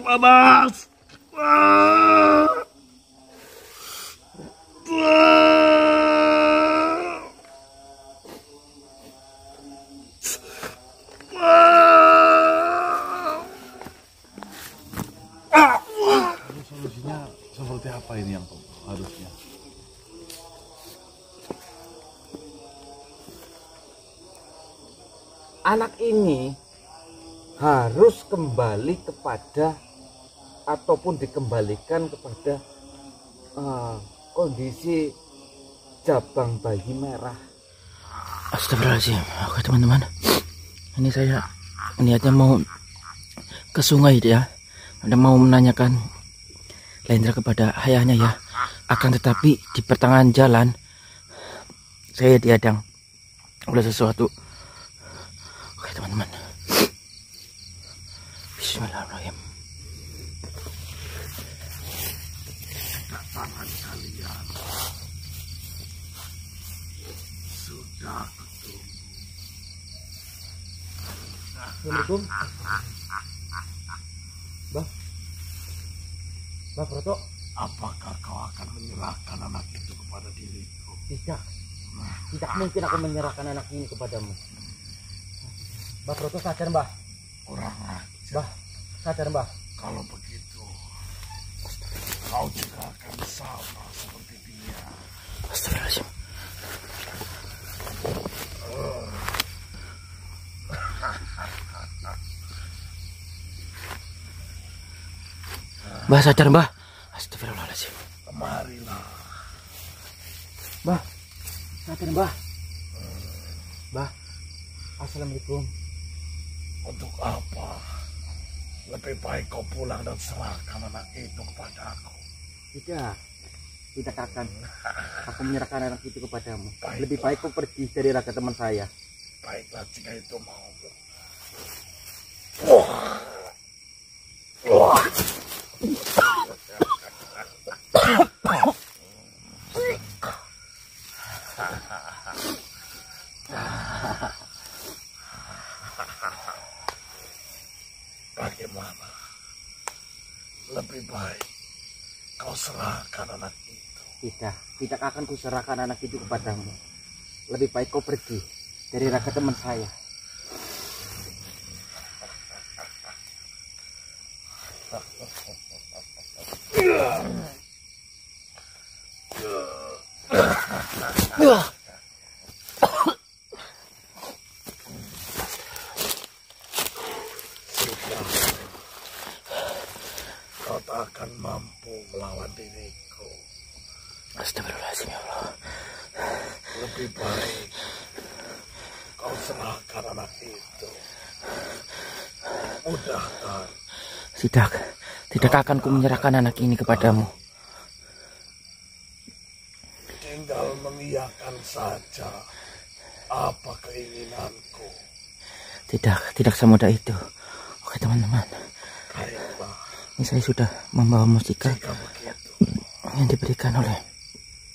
Panas. Solusinya seperti apa ini yang harusnya? Anak ini harus kembali kepada ataupun dikembalikan kepada kondisi jabang bayi merah. Astagfirullahaladzim. Oke teman-teman, ini saya niatnya mau ke sungai ya, ada mau menanyakan Lendra kepada ayahnya ya, akan tetapi di pertengahan jalan saya dihadang oleh sesuatu. Oke teman-teman, bismillahirrahmanirrahim. Tangan kalian sudah ketemu. Assalamualaikum. Bah Proto, Apakah kau akan menyerahkan anak itu kepada diriku? tidak mungkin aku menyerahkan anak ini kepadamu. Bah Proto sadar Mbah. Kurang ajar. Bah sadar Mbah. Kalau begitu, kau juga akan sama seperti dia. Astagfirullahaladzim. Mbah sadar Mbah. Astagfirullahaladzim. Kemarilah. Mbah sadar Mbah. Mbah, assalamualaikum. Untuk apa? Lebih baik kau pulang dan serahkan anak itu kepadaku. Tidak akan aku menyerahkan anak itu kepadamu. Baiklah. Lebih baik kau pergi dari raga teman saya. Baiklah jika itu mau. Bagaimana? Lebih baik kau serahkan anak itu. Tidak akan kuserahkan anak itu kepadamu. Lebih baik kau pergi dari raga teman saya. Kau tak akan mampu melawan diriku. Astagfirullahaladzim ya Allah. Lebih baik kau serahkan anak itu. Mudah kan? Tidak akan ku menyerahkan anak ini kepadamu. Tinggal mengiyakan saja apa keinginanku. Tidak semudah itu. Oke teman-teman, Baiklah, ini saya sudah membawa mustika jika begitu, yang diberikan oleh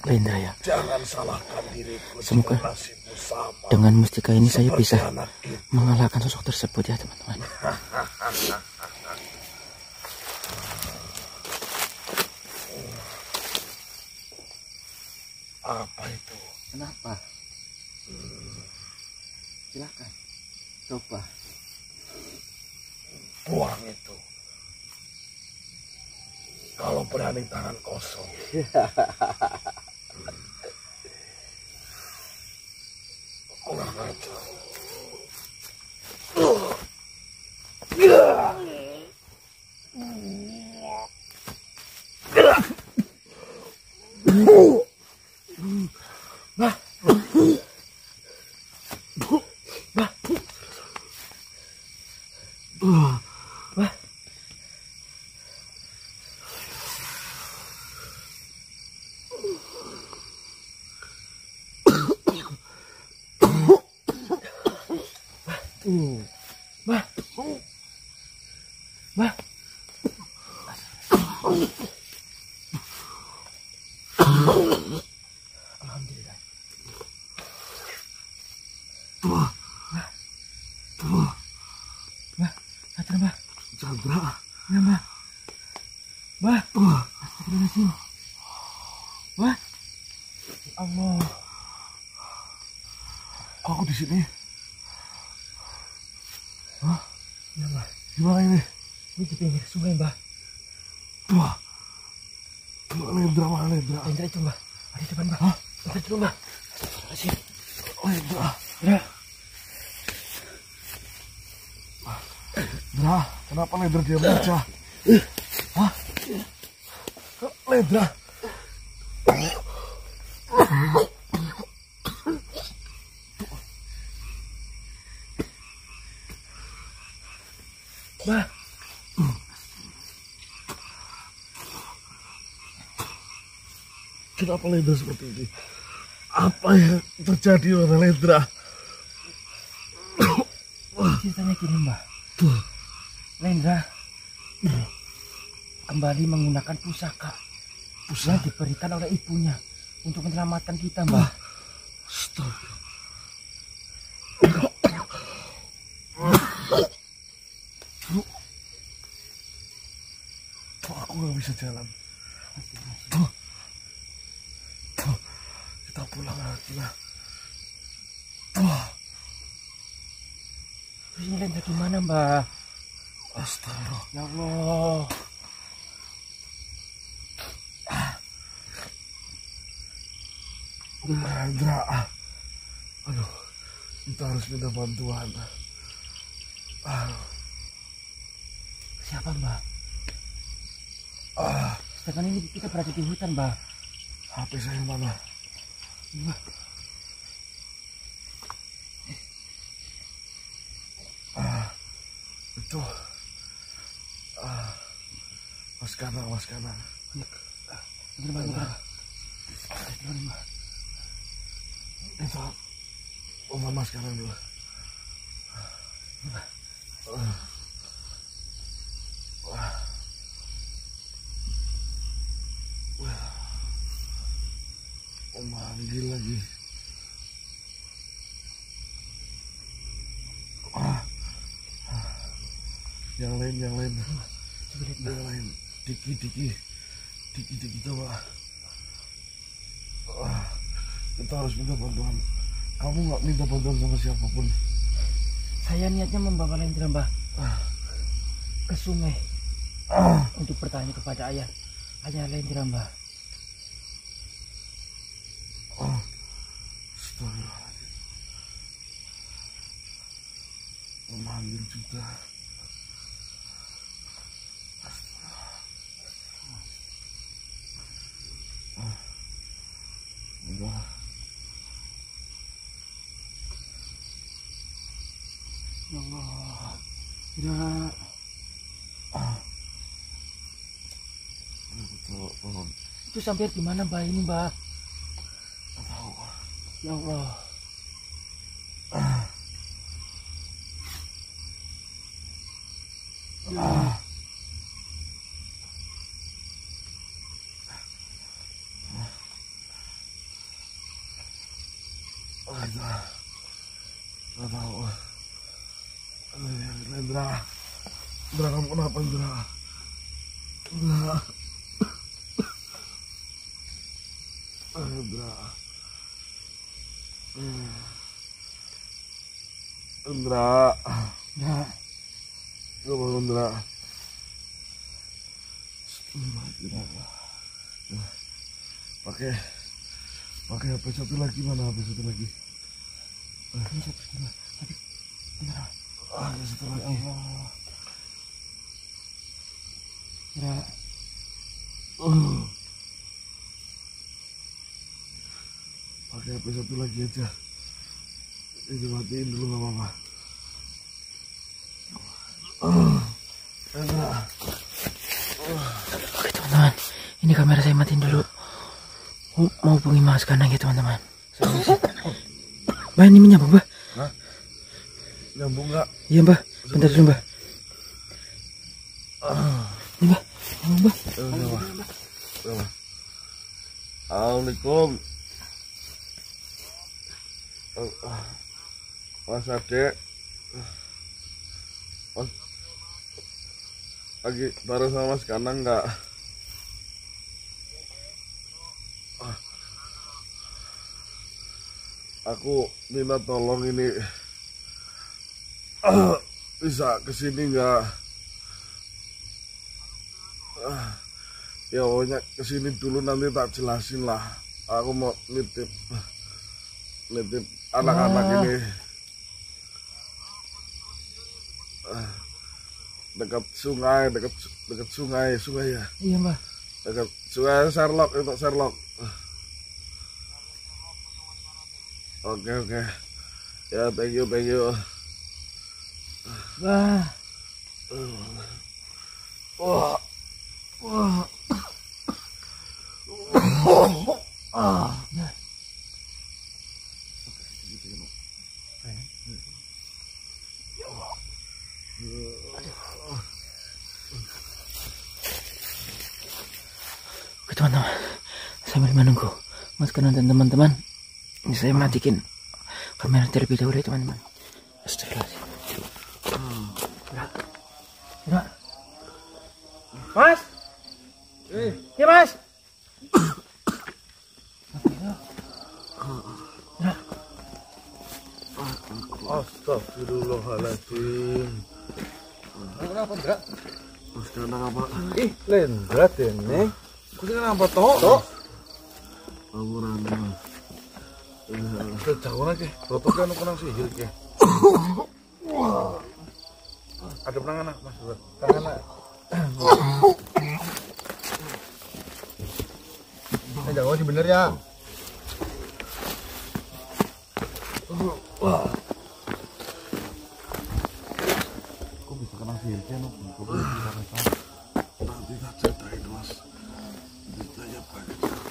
Lendra ya. jangan salahkan diriku. Semoga jika nasibmu sama dengan mustika ini saya seperti bisa anak itu. mengalahkan sosok tersebut ya teman-teman. Apa itu? Kenapa? Silakan coba. Buang itu. Kalau berani tangan kosong. Kurang ajar. Lendra. Ya, Mbah. Mbah. Astagfirullahaladzim. Mbah. Ya Allah. Kok aku di sini? Hah? Ya, Mbah. Gimana ini? Ini di pinggir sungai, Mbah. Wah. Lendra mana Lendra? Lendra itu, Mbah. Ada di depan, Mbah. Hah? Lendra itu, Mbah. Astagfirullahaladzim. Lendra. Lendra. Lendra, kenapa Lendra diam aja? Hah? Lendra. Mbah. Kenapa Lendra seperti ini? Apa yang terjadi pada Lendra? Ceritanya gini, Mbah. Lendra kembali menggunakan pusaka yang diberikan oleh ibunya untuk menyelamatkan kita, Mbah. Astaga. Kok aku nggak bisa jalan? Kita pulang lagi lah. Terus ini Lendra gimana, Mbah? Astaga. Ya Allah. Lendra. Aduh, kita harus minta bantuan. Siapa, Mbah? Sedangkan ini kita berada di hutan, Mbah. HP saya mana? Mbah. Itu. Mas Kanang, Mas Kanang. Bener, Mbah. Mbah. Itu. Mas Kanang dulu. Manggil lagi. Yang lain. Yang lain. Diki coba. Kita harus minta bantuan. Kamu nggak minta bantuan sama siapapun. Saya niatnya membawa Lendra, Mbah, ke sungai untuk bertanya kepada ayah Lendra, Mbah. Astagfirullahaladzim. Memanggil juga. Udah. Ya Allah. Ya. Itu sampai di mana, Mbah, ini, Mbah? Nggak tahu. Ya Allah. Nggak tahu. Lendra, kamu kenapa, Lendra? Lendra. Ya. Coba Lendra. Pakai HP satu lagi, mana HP satu lagi? Ini satu lagi, Mbah. Tapi bener. Ada satu lagi. Ya. Pakai HP satu lagi aja. Ini matiin dulu, nggak apa-apa. Oke teman-teman, ini kamera saya matiin dulu. Mau hubungi Mas Kanang ya teman-teman. Mbah, ini menyambung, Mbah. Hah? Nyambung nggak? Iya, Mbah. Bentar dulu, Mbah. Ini, Mbah. Nyambung, Mbah. Assalamualaikum. Mas Ade. lagi bareng sama Mas Kanang nggak? Aku minta tolong ini bisa kesini nggak? Ya pokoknya kesini dulu nanti tak jelasin lah. Aku mau nitip anak-anak ini dekat sungai ya. Iya mbah. Dekat sungai Sherlock itu Sherlock. Oke. Ya thank you. Wah. Wah. Oke teman-teman, sambil menunggu Mas Kanang dan teman-teman, ini saya matikan kamera terlebih dahulu ya teman-teman. Astagfirullahaladzim. Gerak. Mas. Ya Mas. Astagfirullahaladzim. Kenapa enggak? Mas Kanang apa? Ih, lendrat ini. Kau kenapa toh? Amuran Mas. Jauh lagi. Roto kan kurang sihir ke. Ada penangan Mas. Tangan. Jauh sih bener ya. Wah. Kok bisa kena sihirnya no? Kok bisa kena sihir? Nanti tak ceritain Mas. Ditanya pakai cara.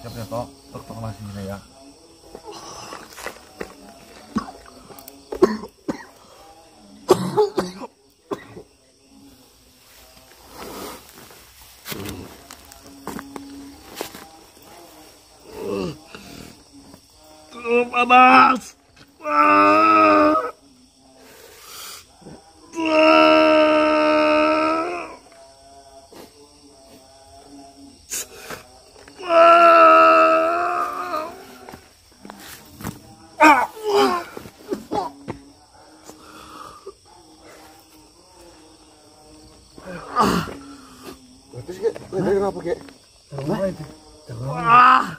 Siap ya toh? Tok masih ini ya. Panas. Terus ke, kenapa ke? Apa itu? Kenapa?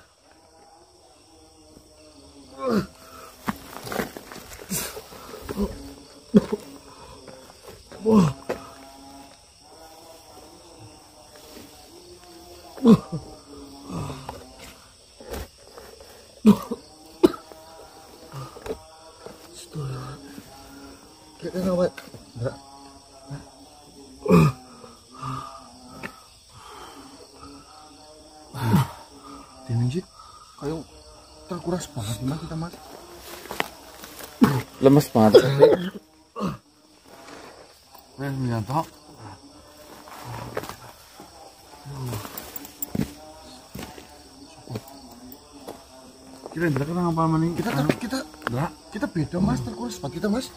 Dinjit kayak terkuras banget gimana kita Mas? Lemes banget. Nyanto. Kita tidak kenal apa maning. Kita beda Mas, terkuras pak kita Mas.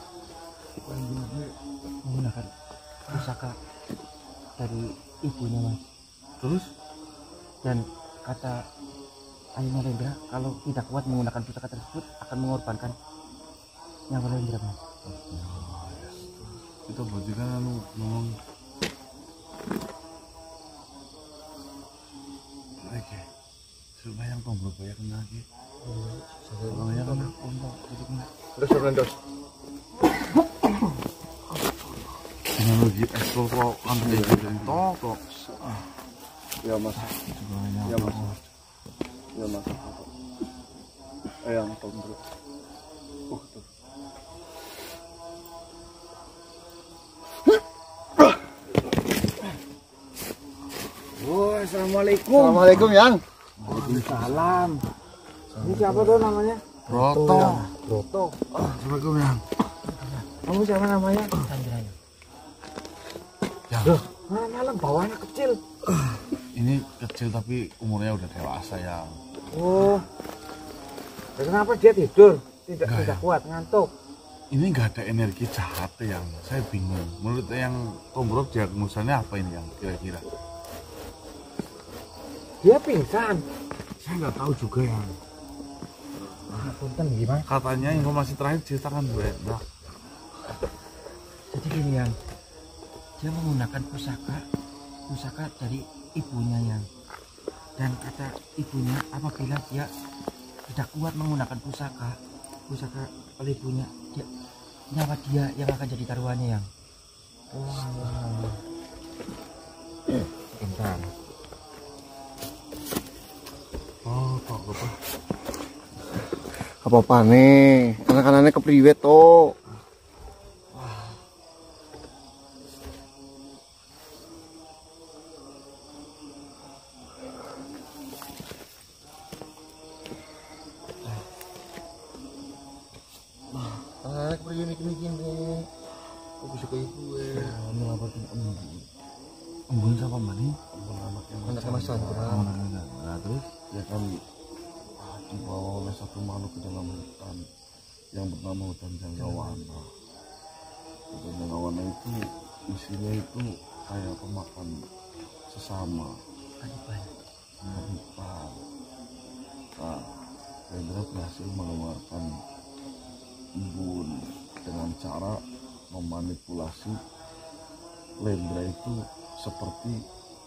Menggunakan pusaka dari ibunya Mas. Terus Dan kata ayahnya Lendra, kalau tidak kuat menggunakan pusaka tersebut akan mengorbankan nyawa Lendra Mas. kita berarti kan ngomong. Oke. Supaya yang tombol bayar kena lagi. Soalnya kan untuk itu kena. Dos. Teknologi ekspor kok kan jadi tok. Ya Mas. Ya Mas. Ya Mas. Yang tombol. Tuh. Assalamualaikum. Assalamualaikum Yang. Waalaikumsalam. Ini siapa tuh namanya? Roto. Assalamualaikum Yang. Kamu siapa namanya? Chandra. Yang. Malam bawahnya kecil. Ini kecil tapi umurnya udah dewasa ya. Oh. Kenapa dia tidur? Tidak Enggak, ya. kuat, ngantuk. ini nggak ada energi jahat yang saya bingung. Menurut yang Tombro diagnosanya apa ini yang kira-kira? Dia pingsan. Saya nggak tahu juga yang. Punten gimana? Katanya informasi terakhir ceritakan Bu Enda. Jadi gini yang dia menggunakan pusaka dari ibunya yang, dan kata ibunya apabila dia tidak kuat menggunakan pusaka oleh ibunya, nyawa dia yang akan jadi taruhannya yang. Bentar. Oh, kok apa? Apa nih? Anak-anaknya kepriwe to? Anak kepriwe mikir-mikir nih. Kok bisa kayak gue? Melaporkan embun sama mana? Anaknya Mas Chandra. Nah, terus ya kan dibawa oleh satu makhluk ke dalam hutan yang bernama hutan Janggawana. Hutan Janggawana itu isinya itu kayak pemakan sesama, kanibal. Nah, Hendra berhasil mengeluarkan embun dengan cara memanipulasi Lendra itu seperti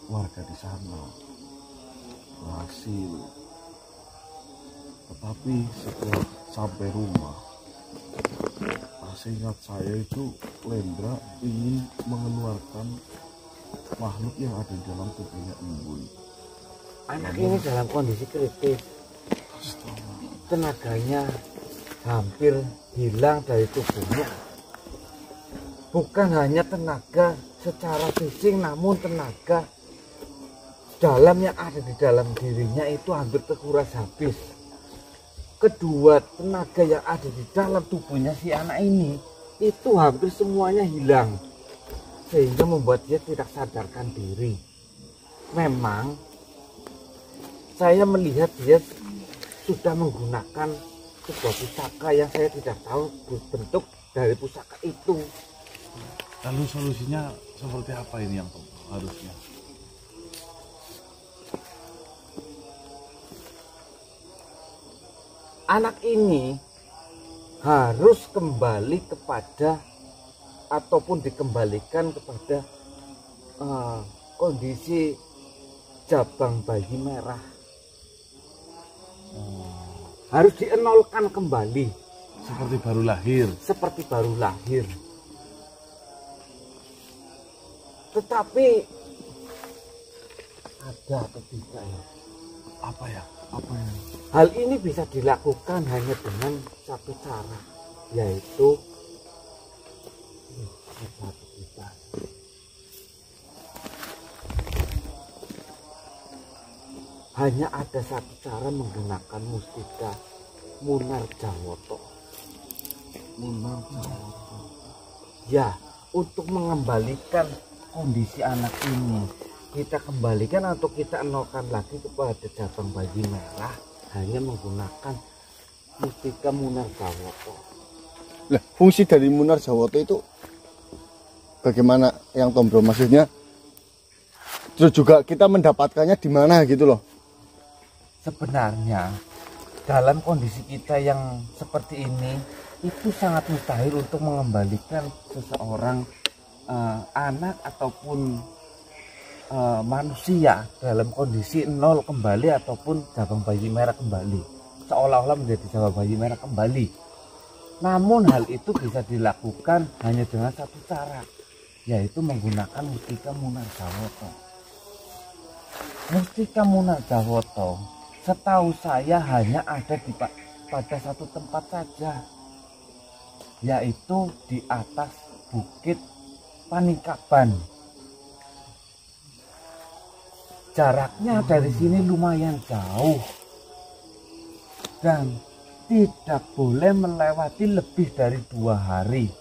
warga di sana. Berhasil. Tetapi setelah sampai rumah, seingat saya itu Lendra ingin mengeluarkan makhluk yang ada di dalam tubuhnya embun. Anak ini dalam kondisi kritis. Tenaganya hampir hilang dari tubuhnya. Bukan hanya tenaga secara fisik, namun tenaga dalam yang ada di dalam dirinya itu hampir terkuras habis. Kedua, tenaga yang ada di dalam tubuhnya si anak ini itu hampir semuanya hilang, sehingga membuat dia tidak sadarkan diri. Memang saya melihat dia sudah menggunakan sebuah pusaka yang saya tidak tahu bentuk dari pusaka itu. Lalu solusinya seperti apa ini yang harusnya? Anak ini harus kembali kepada ataupun dikembalikan kepada kondisi jabang bayi merah. Harus dienolkan kembali Seperti baru lahir. seperti baru lahir. Tetapi ada atau tidak ya? Apa ya? Apa ya? Hal ini bisa dilakukan hanya dengan satu cara, yaitu hanya ada satu cara menggunakan mustika Munar Jawoto. Munar Jawoto. Ya, untuk mengembalikan kondisi anak ini, kita kembalikan atau kita enolkan lagi kepada jabang bayi merah hanya menggunakan mustika Munar Jawoto. Lah, fungsi dari Munar Jawoto itu bagaimana yang Tombro, maksudnya? Terus juga kita mendapatkannya di mana gitu loh? Sebenarnya dalam kondisi kita yang seperti ini itu sangat mustahil untuk mengembalikan seseorang, anak ataupun manusia dalam kondisi nol kembali ataupun jabang bayi merah kembali, seolah-olah menjadi jabang bayi merah kembali. Namun hal itu bisa dilakukan hanya dengan satu cara, yaitu menggunakan mustika Munar Jawoto. Mustika Munar Jawoto setahu saya hanya ada pada satu tempat saja, yaitu di atas Bukit Paningkaban. Jaraknya dari sini lumayan jauh dan tidak boleh melewati lebih dari 2 hari.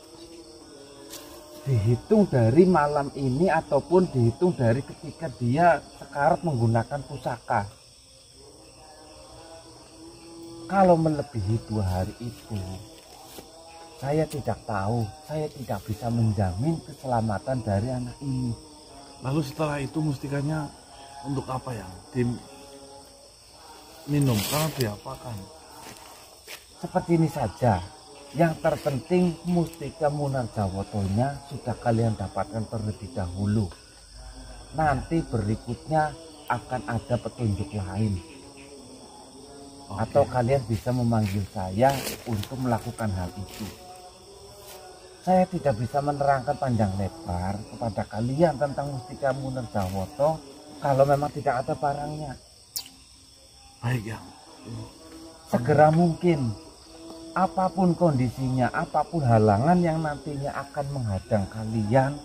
Dihitung dari malam ini ataupun dihitung dari ketika dia sekarat menggunakan pusaka. Kalau melebihi 2 hari itu, Saya tidak tahu, saya tidak bisa menjamin keselamatan dari anak ini. Lalu setelah itu mustikanya untuk apa ya? Diminum kan diapakan? Seperti ini saja. Yang terpenting mustika Munarjawotonya sudah kalian dapatkan terlebih dahulu. Nanti berikutnya akan ada petunjuk lain. Atau kalian bisa memanggil saya untuk melakukan hal itu. Saya tidak bisa menerangkan panjang lebar kepada kalian tentang mustika Munarjawoto kalau memang tidak ada barangnya. Baik ya. Segera mungkin, apapun kondisinya, apapun halangan yang nantinya akan menghadang kalian,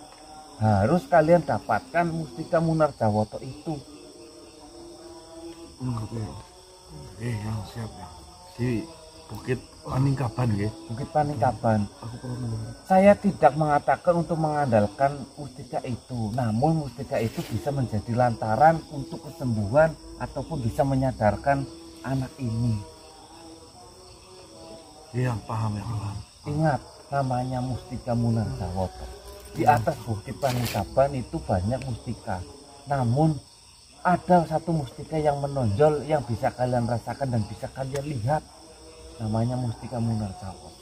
harus kalian dapatkan mustika Munarjawoto itu. Yang siap ya. Di Bukit Paningkaban ya. Bukit Paningkaban. Aku perlu mendengar. Saya tidak mengatakan untuk mengandalkan mustika itu, namun mustika itu bisa menjadi lantaran untuk kesembuhan ataupun bisa menyadarkan anak ini. Iya, paham ya, paham. Ingat, namanya mustika Munarjawoto. Di atas Bukit Paningkaban itu banyak mustika, namun ada satu mustika yang menonjol yang bisa kalian rasakan dan bisa kalian lihat. Namanya mustika Munarjawoto.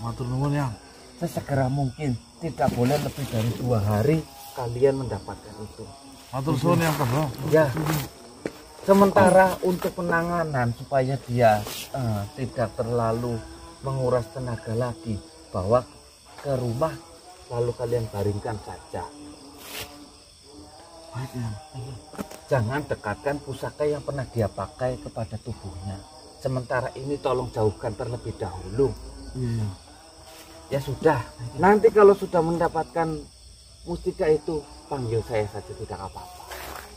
Matur nuwun ya. Sesegera mungkin, tidak boleh lebih dari 2 hari kalian mendapatkan itu. Matur suwun ya, Bro. Ya. Sementara untuk penanganan supaya dia tidak terlalu menguras tenaga lagi, bawa ke rumah lalu kalian baringkan saja. Baik ya. Jangan dekatkan pusaka yang pernah dia pakai kepada tubuhnya. Sementara ini tolong jauhkan terlebih dahulu. Iya. Ya sudah, nanti kalau sudah mendapatkan mustika itu, panggil saya saja, tidak apa-apa.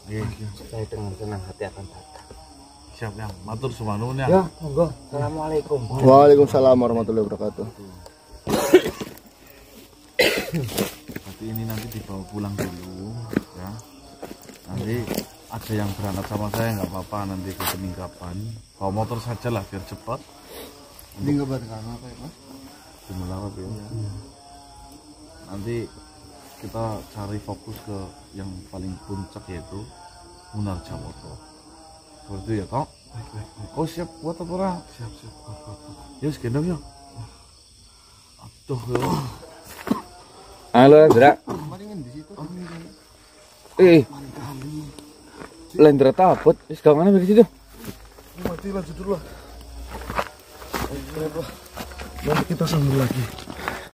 Iya. Saya dengan senang hati akan datang. Siap ya. Matur suwun nuwun ya. Ya, monggo. Assalamualaikum. Waalaikumsalam warahmatullahi wabarakatuh. Berarti ini nanti dibawa pulang dulu ya. Nanti ada yang berangkat sama saya nggak apa-apa, nanti ke Peningkaban. Bawa motor saja lah biar cepat. Ini nggak bareng apa ya, Mas? Dimelarap ya. Nanti kita cari fokus ke yang paling puncak yaitu Munarjawoto. Seperti itu ya, toh? Baik. Oh siap buat apa ora? Siap. Yus gendong ya. Aduh ya. Halo, Andra. Kemarin di situ. Lendra taput, wis gawangane di situ. Mati lanjut dulu lah. Nanti kita sambung lagi.